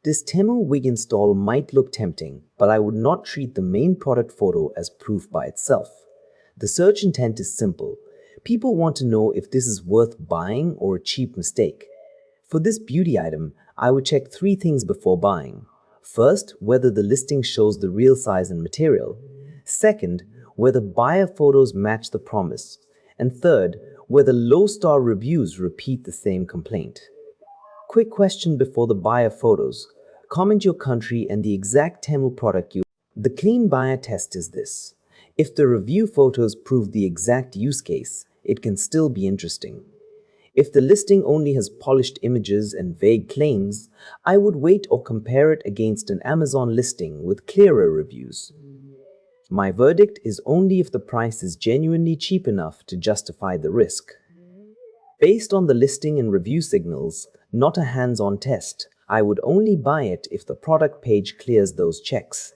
This Temu Wig Install might look tempting, but I would not treat the main product photo as proof by itself. The search intent is simple. People want to know if this is worth buying or a cheap mistake. For this beauty item, I would check 3 things before buying. First, whether the listing shows the real size and material. Second, whether buyer photos match the promise. And third, whether low-star reviews repeat the same complaint. Quick question before the buyer photos. Comment your country and the exact Temu product you. The clean buyer test is this. If the review photos prove the exact use case, it can still be interesting. If the listing only has polished images and vague claims, I would wait or compare it against an Amazon listing with clearer reviews. My verdict is only if the price is genuinely cheap enough to justify the risk. Based on the listing and review signals, not a hands-on test, I would only buy it if the product page clears those checks.